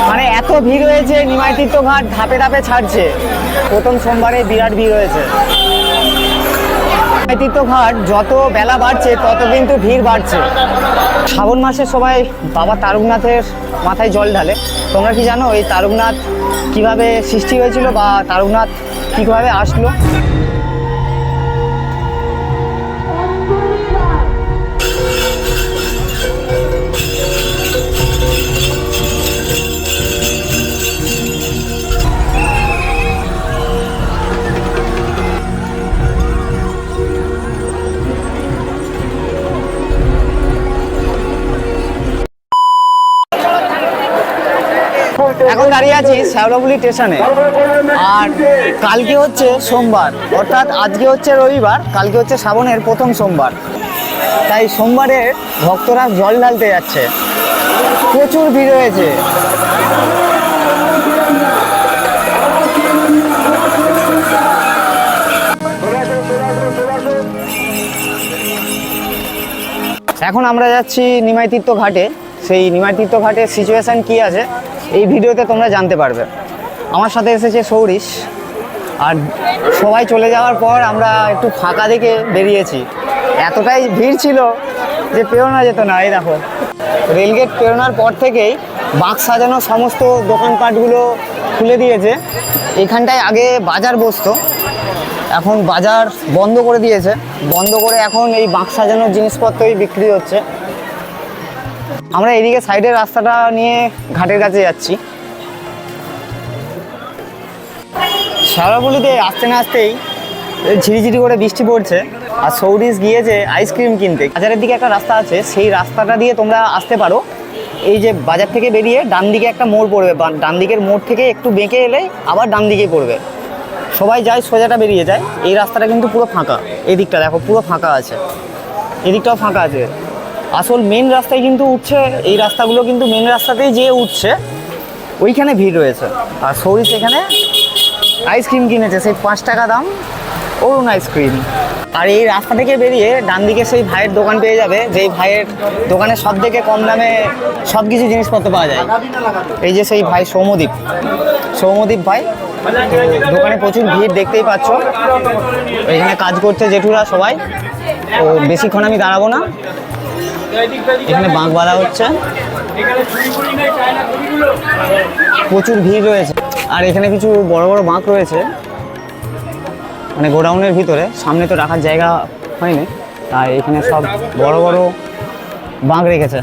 মানে এত ভিড় হয়েছে, নিমাই তীর্থ ঘাট ধাপে ধাপে ছাড়ছে। প্রথম সোমবারে বিরাট ভিড় হয়েছে। নিমাই তীর্থ ঘাট যত বেলা বাড়ছে তত কিন্তু ভিড় বাড়ছে। শ্রাবণ মাসে সবাই বাবা তারকনাথের মাথায় জল ঢালে। তোমরা কি জানো এই তারকনাথ কিভাবে সৃষ্টি হয়েছিল বা তারকনাথ কিভাবে আসলো? এখন দাঁড়িয়ে আছি শ্যাওড়াফুলি স্টেশনে। আর কালকে হচ্ছে সোমবার, অর্থাৎ আজকে হচ্ছে রবিবার, কালকে হচ্ছে শ্রাবণের প্রথম সোমবার। তাই সোমবারে ভক্তরা জল ঢালতে যাচ্ছে। প্রচুর ভিড় হয়েছে। এখন আমরা যাচ্ছি নিমাই তীর্থ ঘাটে। সেই নিমাই তীর্থ ঘাটের সিচুয়েশান কী আছে এই ভিডিওতে তোমরা জানতে পারবে। আমার সাথে এসেছে সৌরিশ। আর সবাই চলে যাওয়ার পর আমরা একটু ফাঁকা দেখে বেরিয়েছি। এতটাই ভিড় ছিল যে পেরোনো যেত না। এই দেখো, রেলগেট পেরোনোর পর থেকেই বাঁক সাজানো সমস্ত দোকানপাটগুলো খুলে দিয়েছে। এখানটায় আগে বাজার বসতো, এখন বাজার বন্ধ করে দিয়েছে। বন্ধ করে এখন এই বাঁক সাজানোর জিনিসপত্রই বিক্রি হচ্ছে। আমরা এদিকে সাইডের রাস্তাটা নিয়ে ঘাটের কাছে যাচ্ছি। শ্যাওড়াফুলিতে আসতে না আসতেই ঝিরিঝিরি করে বৃষ্টি পড়ছে। আর সৌরিশ গিয়েছে আইসক্রিম কিনতে। বাজারের দিকে একটা রাস্তা আছে, সেই রাস্তাটা দিয়ে তোমরা আসতে পারো। এই যে বাজার থেকে বেরিয়ে ডান দিকে একটা মোড় পড়বে, ডান দিকের মোড় থেকে একটু বেঁকে এলেই আবার ডান দিকে পড়বে। সবাই যায় সোজাটা বেরিয়ে যায়। এই রাস্তাটা কিন্তু পুরো ফাঁকা। এই দিকটা দেখো পুরো ফাঁকা আছে, এদিকটাও ফাঁকা আছে। আসল মেন রাস্তায় কিন্তু উঠছে, এই রাস্তাগুলো কিন্তু মেন রাস্তাতেই যেয়ে উঠছে, ওইখানে ভিড় রয়েছে। আর সৌরিশ এখানে আইসক্রিম কিনেছে, সেই 5 টাকা দাম অরুণ আইসক্রিম। আর এই রাস্তা থেকে বেরিয়ে ডান দিকে সেই ভাইয়ের দোকান পেয়ে যাবে, যেই ভাইয়ের দোকানে সব থেকে কম দামে সব কিছু জিনিসপত্র পাওয়া যায়। এই যে সেই ভাই সৌমদীপ ভাই। দোকানে প্রচুর ভিড় দেখতেই পাচ্ছ। এখানে কাজ করছে জেঠুরা সবাই। তো বেশিক্ষণ আমি দাঁড়াবো না, এখানে বাঁক বাঁধা হচ্ছে। প্রচুর ভিড় রয়েছে। আর এখানে কিছু বড় বড় বাঁক রয়েছে, মানে গোডাউনের ভিতরে। সামনে তো রাখার জায়গা হয়নি, তাই এখানে সব বড় বড় বাঁক রেখেছে।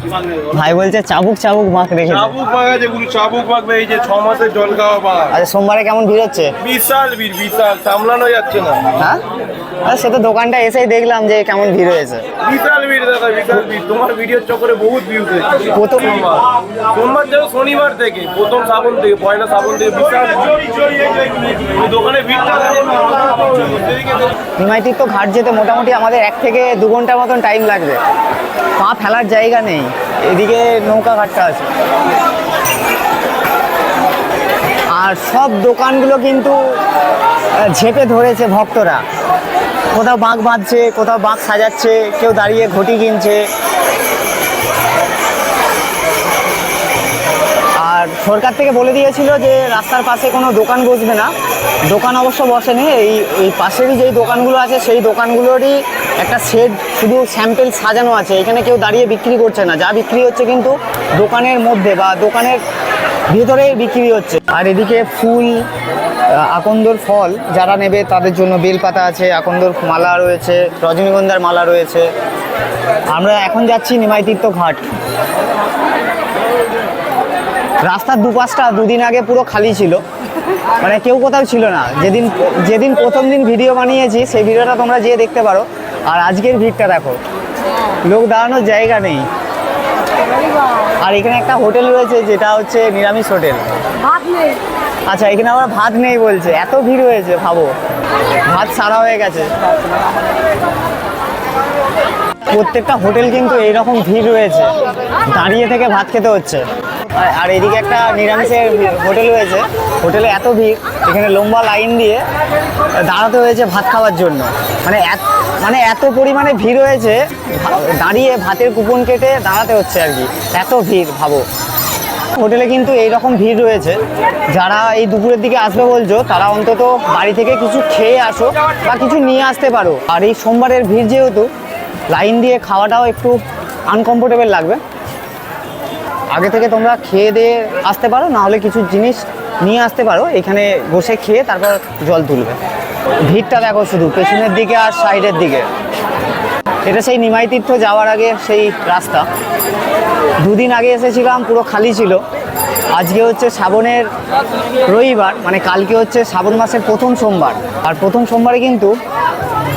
ভাই বলছে চাবুক বাঁক রেখেছে। চাবুক বাঁক আছে, পুরো চাবুক বাঁক, এই যে 6 মাসের জল খাওয়া বাঁক। আচ্ছা, সোমবারে কেমন ভিড় হচ্ছে? বিশাল ভিড়, বিশাল, সামলানো যাচ্ছে না। হ্যাঁ, সে তো দোকানটা এসেই দেখলাম যে কেমন ভিড় হয়েছে। বিশাল ভিড় দাদা, বিশাল ভিড়। তোমার ভিডিওর চক্করে বহুত ভিউজ হয়েছে। প্রথম সোমবার যাও, শনিবার থেকে, প্রথম শ্রাবণ থেকে, পয়লা শ্রাবণ থেকে বিশাল দোকানে ভিড়টা। নিমাই তীর্থ ঘাট যেতে মোটামুটি আমাদের 1 থেকে 2 ঘন্টার মতন টাইম লাগবে। পা ফেলার জায়গা নেই। এদিকে নৌকা ঘাটটা আছে। আর সব দোকানগুলো কিন্তু ঝেপে ধরেছে ভক্তরা। কোথাও বাঁক বাঁধছে, কোথাও বাঁক সাজাচ্ছে, কেউ দাঁড়িয়ে ঘটি কিনছে। আর সরকার থেকে বলে দিয়েছিল যে রাস্তার পাশে কোনো দোকান বসবে না। দোকান অবশ্য বসেনি। এই পাশেরই যেই দোকানগুলো আছে সেই দোকানগুলোরই একটা শেড শুধু স্যাম্পেল সাজানো আছে। এখানে কেউ দাঁড়িয়ে বিক্রি করছে না। যা বিক্রি হচ্ছে কিন্তু দোকানের মধ্যে বা দোকানের ভেতরে বিক্রি হচ্ছে। আর এদিকে ফুল, আকন্দর ফল যারা নেবে তাদের জন্য বেলপাতা আছে, আকন্দর মালা রয়েছে, রজনীগন্ধার মালা রয়েছে। আমরা এখন যাচ্ছি নিমাই তীর্থ ঘাট। রাস্তার দুপাশটা দুদিন আগে পুরো খালি ছিল, মানে কেউ কোথাও ছিল না। যেদিন প্রথম দিন ভিডিও বানিয়েছি সেই ভিডিওটা তোমরা যেয়ে দেখতে পারো। আর আজকের ভিড়টা দেখো, লোক দাঁড়ানোর জায়গা নেই। আর এখানে একটা হোটেল রয়েছে যেটা হচ্ছে নিরামিষ হোটেল। আচ্ছা, এখানে আবার ভাত নেই বলছে। এত ভিড় হয়েছে, ভাবো, ভাত সারা হয়ে গেছে। প্রত্যেকটা হোটেল কিন্তু এইরকম ভিড় রয়েছে, দাঁড়িয়ে থেকে ভাত খেতে হচ্ছে। আর এদিকে একটা নিরামিষের হোটেল রয়েছে, হোটেলে এত ভিড়, এখানে লম্বা লাইন দিয়ে দাঁড়াতে হয়েছে ভাত খাওয়ার জন্য। মানে এত পরিমাণে ভিড় হয়েছে, দাঁড়িয়ে ভাতের কুপন কেটে দাঁড়াতে হচ্ছে আর কি। এত ভিড়, ভাবো। হোটেলে কিন্তু এইরকম ভিড় রয়েছে। যারা এই দুপুরের দিকে আসবে বলছো তারা অন্তত বাড়ি থেকে কিছু খেয়ে আসো বা কিছু নিয়ে আসতে পারো। আর এই সোমবারের ভিড় যেহেতু লাইন দিয়ে খাওয়াটাও একটু আনকমফোর্টেবল লাগবে। আগে থেকে তোমরা খেয়ে দিয়ে আসতে পারো, না হলে কিছু জিনিস নিয়ে আসতে পারো, এখানে বসে খেয়ে তারপর জল তুলবে। ভিড়টা দেখো শুধু পেছনের দিকে আর সাইডের দিকে। এটা সেই নিমাই তীর্থ যাওয়ার আগে সেই রাস্তা। দুদিন আগে এসেছিলাম, পুরো খালি ছিল। আজকে হচ্ছে শ্রাবণের রবিবার, মানে কালকে হচ্ছে শ্রাবণ মাসের প্রথম সোমবার। আর প্রথম সোমবারে কিন্তু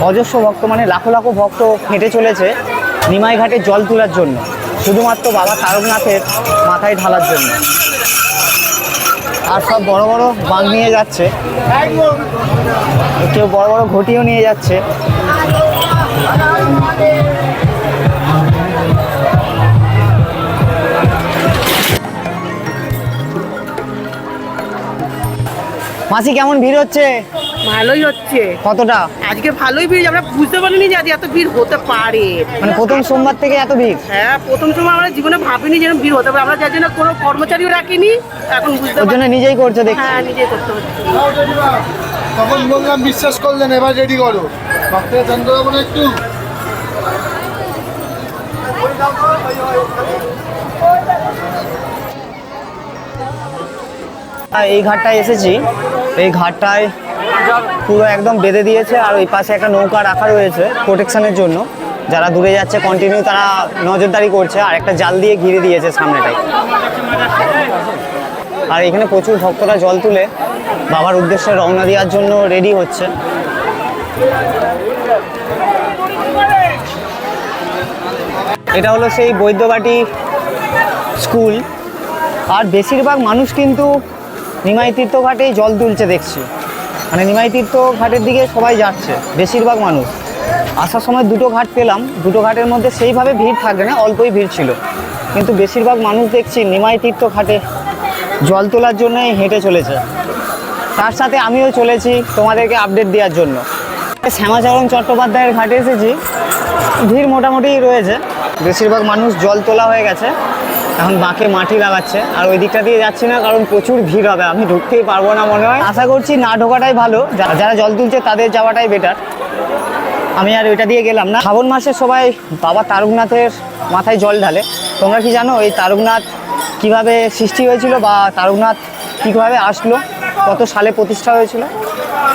অজস্র ভক্ত, মানে লাখো লাখো ভক্ত হেঁটে চলেছে নিমাই ঘাটে জল তোলার জন্য, শুধুমাত্র বাবা তারকনাথের মাথায় ঢালার জন্য। আর সব বড় বড় বাঁক নিয়ে যাচ্ছে, কেউ বড় বড় ঘটিও নিয়ে যাচ্ছে। মাসি কেমন ভিড় হচ্ছে? ভালোই হচ্ছে। কতটা? আজকে ভালোই ভিড়, আমরা বুঝতে পারিনি যে আজ এত ভিড় হতে পারে। মানে প্রথম সোমবার থেকে এত ভিড়? হ্যাঁ, প্রথম সময় আমরা জীবনে ভাবিনি যে এরকম ভিড় হতে পারে। আমরা যার জন্য কোনো কর্মচারীও রাখিনি, এখন বুঝতে ওর জন্য পারছি। নিজেই করছো দেখছি। হ্যাঁ, নিজেই করতে হচ্ছে। তখন বললাম বিশ্বাস করলেন, এবার রেডি করো ভক্তের চান করাবো না একটু। এই ঘাটটায় এসেছি, এই ঘাটটায় পুরো একদম বেঁধে দিয়েছে। আর ওই পাশে একটা নৌকা রাখা রয়েছে প্রোটেকশনের জন্য, যারা দূরে যাচ্ছে কন্টিনিউ তারা নজরদারি করছে। আর একটা জাল দিয়ে ঘিরে দিয়েছে সামনেটাই। আর এখানে প্রচুর ভক্তরা জল তুলে বাবার উদ্দেশ্যে রওনা দেওয়ার জন্য রেডি হচ্ছে। এটা হলো সেই বৈদ্যবাটি স্কুল। আর বেশিরভাগ মানুষ কিন্তু নিমাই তীর্থ ঘাটেই জল তুলছে দেখছি, মানে নিমাই তীর্থ ঘাটের দিকে সবাই যাচ্ছে বেশিরভাগ মানুষ। আসার সময় দুটো ঘাট পেলাম, দুটো ঘাটের মধ্যে সেইভাবে ভিড় থাকবে না, অল্পই ভিড় ছিল, কিন্তু বেশিরভাগ মানুষ দেখছি নিমাই তীর্থ ঘাটে জল তোলার জন্যই হেঁটে চলেছে। তার সাথে আমিও চলেছি তোমাদেরকে আপডেট দেওয়ার জন্য। শ্যামাচরণ চট্টোপাধ্যায়ের ঘাটে এসেছি, ভিড় মোটামুটি রয়েছে, বেশিরভাগ মানুষ জল তোলা হয়ে গেছে, এখন বাঁকে মাটি লাগাচ্ছে। আর ওই দিকটা দিয়ে যাচ্ছি না, কারণ প্রচুর ভিড় হবে, আমি ঢুকতেই পারবো না মনে হয়। আশা করছি না ঢোকাটাই ভালো, যারা জল তুলছে তাদের যাওয়াটাই বেটার। আমি আর ওইটা দিয়ে গেলাম না। শ্রাবণ মাসে সবাই বাবা তারকনাথের মাথায় জল ঢালে। তোমরা কি জানো এই তারকনাথ কিভাবে সৃষ্টি হয়েছিল, বা তারকনাথ কীভাবে আসলো, কত সালে প্রতিষ্ঠা হয়েছিল,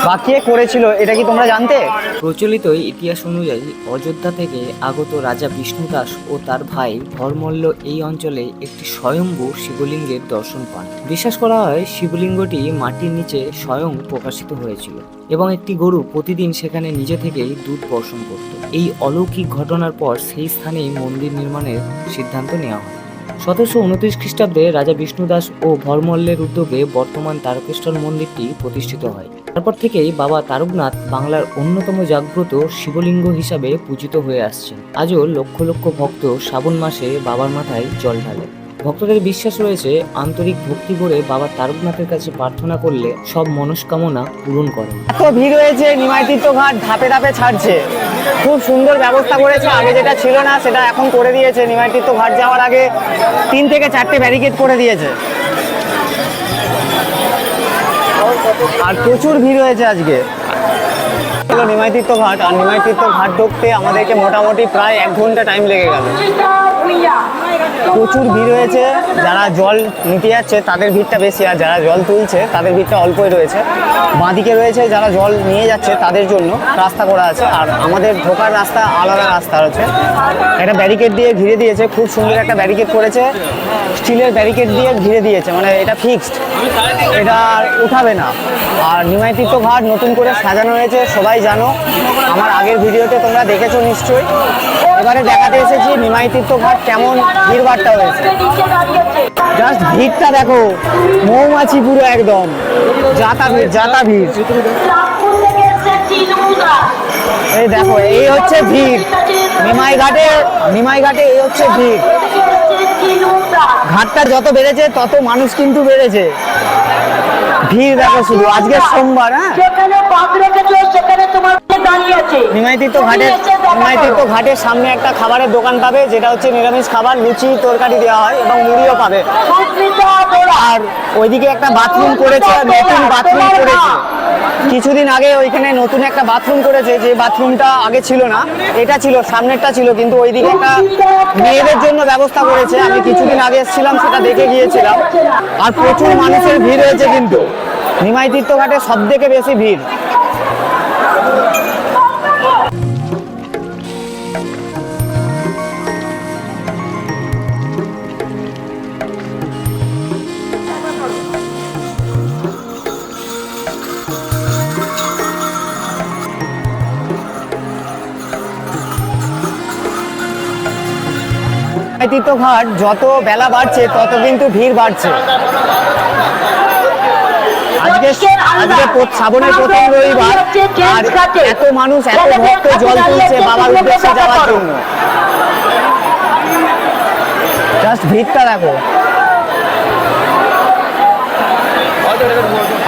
বা কে করেছিল, এটা কি তোমরা জানতে? প্রচলিত ইতিহাস অনুযায়ী অযোধ্যা থেকে আগত রাজা বিষ্ণুদাস ও তার ভাই ভরমল্ল এই অঞ্চলে একটি স্বয়ম্ভু শিবলিঙ্গের দর্শন পান। বিশ্বাস করা হয় শিবলিঙ্গটি মাটির নিচে স্বয়ং প্রকাশিত হয়েছিল এবং একটি গরু প্রতিদিন সেখানে নিজে থেকেই দুধ বর্ষণ করত। এই অলৌকিক ঘটনার পর সেই স্থানেই মন্দির নির্মাণের সিদ্ধান্ত নেওয়া হয়। 1729 খ্রিস্টাব্দে রাজা বিষ্ণুদাস ও ভরমল্লের উদ্যোগে বর্তমান তারকেশ্বর মন্দিরটি প্রতিষ্ঠিত হয়। তারপর থেকেই বাবা তারকনাথ বাংলার অন্যতম জাগ্রত শিবলিঙ্গ হিসাবে পূজিত হয়ে আসছেন। আজও লক্ষ লক্ষ ভক্ত শ্রাবণ মাসে বাবার মাথায় জল ঢালে। ভক্তদের বিশ্বাস রয়েছে আন্তরিক ভক্তি করে বাবা তারকনাথের কাছে প্রার্থনা করলে সব মনস্কামনা পূরণ করেন। এত ভিড় হয়েছে, নিমাই তীর্থ ঘাট ধাপে ধাপে ছাড়ছে, খুব সুন্দর ব্যবস্থা করেছে। আগে যেটা ছিল না সেটা এখন করে দিয়েছে। নিমাই তীর্থ ঘাট যাওয়ার আগে 3 থেকে 4টে ব্যারিকেড করে দিয়েছে। আর প্রচুর ভিড় হয়েছে আজকে। হলো নিমাই তীর্থ ঘাট, আর নিমাই তীর্থ ঘাট ঢুকতে আমাদেরকে মোটামুটি প্রায় 1 ঘন্টা টাইম লেগে গেল। প্রচুর ভিড় হয়েছে। যারা জল নিতে যাচ্ছে তাদের ভিড়টা বেশি, আর যারা জল তুলছে তাদের ভিড়টা অল্পই রয়েছে। বাঁদিকে রয়েছে যারা জল নিয়ে যাচ্ছে তাদের জন্য রাস্তা করা আছে, আর আমাদের ঢোকার রাস্তা আলাদা রাস্তা রয়েছে। একটা ব্যারিকেড দিয়ে ঘিরে দিয়েছে, খুব সুন্দর একটা ব্যারিকেড করেছে, স্টিলের ব্যারিকেড দিয়ে ঘিরে দিয়েছে, মানে এটা ফিক্সড, এটা আর উঠাবে না। আর নিমাই তীর্থ ঘাট নতুন করে সাজানো হয়েছে, সবাই জানো, আমার আগের ভিডিওতে তোমরা দেখেছো নিশ্চয়ই। এবারে দেখাতে এসেছি নিমাই তীর্থ ঘাট কেমন ভিড়ভাড়টা হয়েছে। জাস্ট ভিড়টা দেখো, মৌমাছি পুরো একদম, যাতা ভিড় যাতা ভিড়। এই দেখো, এই হচ্ছে ভিড় নিমাই ঘাটে এই হচ্ছে ভিড়। ঘাটটা যত বেড়েছে তত মানুষ কিন্তু বেড়েছে। ভিড় দেখো শুধু, আজকে সোমবার। হ্যাঁ, যেখানে বাঘ রেখেছো সেখানে তোমার নিমাইতীর্থ ঘাটের সামনে একটা খাবারের দোকান পাবে, যেটা হচ্ছে নিরামিষ খাবার, লুচি তরকারি দেওয়া হয় এবং মুড়িও পাবে। আর ওইদিকে একটা বাথরুম করেছে, নতুন বাথরুম করেছে কিছুদিন আগে, ওইখানে নতুন একটা বাথরুম করেছে, যে বাথরুমটা আগে ছিল না, এটা ছিল, সামনেরটা ছিল, কিন্তু ওইদিকে একটা মেয়েদের জন্য ব্যবস্থা করেছে। আমি কিছুদিন আগে এসেছিলাম, সেটা দেখে গিয়েছিলাম। আর প্রচুর মানুষের ভিড় হয়েছে, কিন্তু নিমাইতীর্থ ঘাটে সব থেকে বেশি ভিড়। নিমাইতীর্থ ঘাট যত বেলা বাড়ছে তত কিন্তু ভিড় বাড়ছে। আজকে শ্রাবণের প্রথম রবিবার, আর এত মানুষ, এত ভক্ত জল তুলছে বাবার উদ্দেশ্যে যাওয়ার জন্য। জাস্ট ভিড়টা দেখো।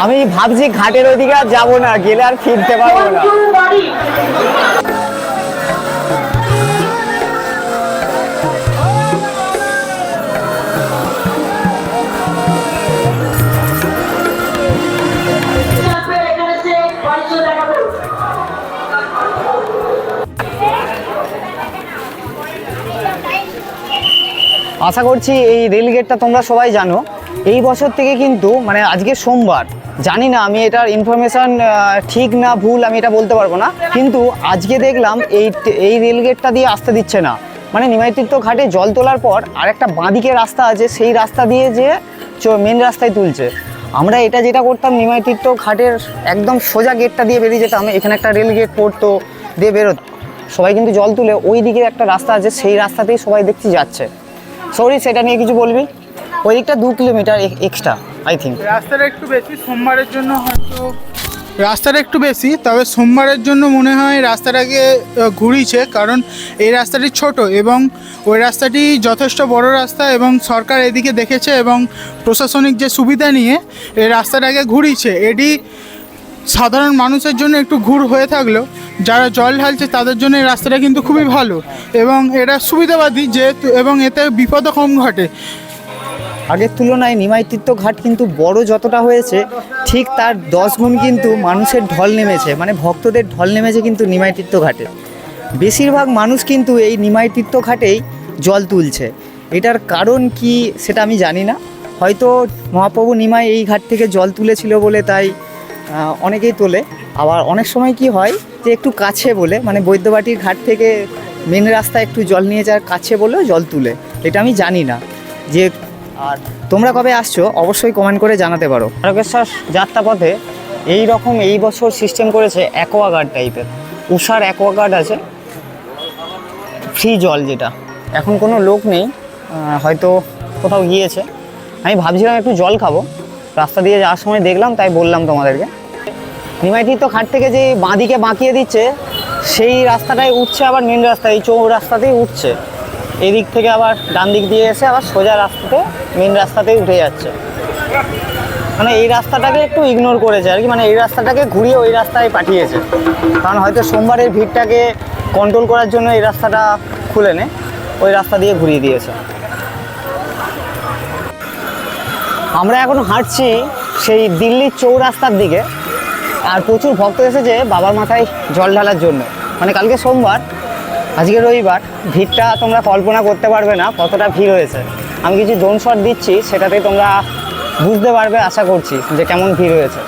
আমি ভাবছি ঘাটের ওইদিকে আর যাবো না, গেলে আর ফিরতে পারবো না। আশা করছি এই রেল গেটটা তোমরা সবাই জানো। এই বছর থেকে কিন্তু, মানে আজকে সোমবার, জানি না আমি এটার ইনফরমেশান ঠিক না ভুল আমি এটা বলতে পারবো না, কিন্তু আজকে দেখলাম এই রেল গেটটা দিয়ে আসতে দিচ্ছে না। মানে নিমাইতীর্থ ঘাটে জল তোলার পর আর একটা বাঁদিকে রাস্তা আছে, সেই রাস্তা দিয়ে যে মেন রাস্তায় তুলছে। আমরা এটা যেটা করতাম, নিমাইতীর্থ ঘাটের একদম সোজা গেটটা দিয়ে বেরিয়ে যেতাম, এখানে একটা রেল গেট পড়তো, দিয়ে বেরোত সবাই কিন্তু জল তুলে। ওই দিকে একটা রাস্তা আছে, সেই রাস্তাতেই সবাই দেখছি যাচ্ছে। সরি, সেটা নিয়ে কিছু বলবি? ওই দিকটা 2 কিলোমিটার এক্সট্রা আই থিঙ্ক। রাস্তাটা একটু বেশি সোমবারের জন্য, হয়তো রাস্তাটা একটু বেশি, তবে সোমবারের জন্য মনে হয় রাস্তাটাকে ঘুরিয়েছে, কারণ এই রাস্তাটি ছোট এবং ওই রাস্তাটি যথেষ্ট বড় রাস্তা, এবং সরকার এদিকে দেখেছে এবং প্রশাসনিক যে সুবিধা নিয়ে এই রাস্তাটাকে ঘুরিয়েছে। এটি সাধারণ মানুষের জন্য একটু ঘুর হয়ে থাকলেও যারা জল ঢালছে তাদের জন্য এই রাস্তাটা কিন্তু খুবই ভালো এবং এটা সুবিধাবাদী, যেহেতু এবং এতে বিপদও কম ঘটে। আগের তুলনায় নিমাইতীর্থ ঘাট কিন্তু বড় যতটা হয়েছে, ঠিক তার 10 গুণ কিন্তু মানুষের ঢল নেমেছে, মানে ভক্তদের ঢল নেমেছে কিন্তু নিমাইতীর্থ ঘাটে। বেশিরভাগ মানুষ কিন্তু এই নিমাইতীর্থ ঘাটেই জল তুলছে। এটার কারণ কি সেটা আমি জানি না, হয়তো মহাপ্রভু নিমাই এই ঘাট থেকে জল তুলেছিল বলে তাই অনেকেই তোলে। আবার অনেক সময় কি হয় যে একটু কাছে বলে, মানে বৈদ্যবাটির ঘাট থেকে মেন রাস্তা একটু জল নিয়ে যাওয়ার কাছে বলেও জল তুলে, এটা আমি জানি না। যে আর তোমরা কবে আসছো অবশ্যই কমেন্ট করে জানাতে পারো। তারকেশ্বর যাত্রাপথে এই বছর সিস্টেম করেছে অ্যাকোয়াগার্ড টাইপের, উষার অ্যাকোয়াগার্ড আছে, ফ্রি জল, যেটা এখন কোনো লোক নেই, হয়তো কোথাও গিয়েছে। আমি ভাবছিলাম একটু জল খাবো, রাস্তা দিয়ে যাওয়ার সময় দেখলাম, তাই বললাম তোমাদেরকে। নিমাইতীর্থ ঘাট থেকে যে বাঁদিকে বাঁকিয়ে দিচ্ছে, সেই রাস্তাটাই উঠছে আবার মেন রাস্তা, এই চৌরাস্তাতেই উঠছে। এদিক থেকে আবার ডান দিক দিয়ে এসে আবার সোজা রাস্তাতে মেন রাস্তাতেই উঠে যাচ্ছে। মানে এই রাস্তাটাকে একটু ইগনোর করেছে আর কি, মানে এই রাস্তাটাকে ঘুরিয়ে ওই রাস্তায় পাঠিয়েছে, কারণ হয়তো সোমবারের ভিড়টাকে কন্ট্রোল করার জন্য এই রাস্তাটা খুলে নে, ওই রাস্তা দিয়ে ঘুরিয়ে দিয়েছে। আমরা এখন হাঁটছি সেই দিল্লির চৌরাস্তার দিকে, আর প্রচুর ভক্ত এসেছে বাবার মাথায় জল ঢালার জন্য। মানে কালকে সোমবার, আজকে রবিবার, ভিড়টা তোমরা কল্পনা করতে পারবে না কতটা ভিড় হয়েছে। আমি কিছু ড্রোন শট দিচ্ছি, সেটাতে তোমরা বুঝতে পারবে আশা করছি যে কেমন ভিড় হয়েছে।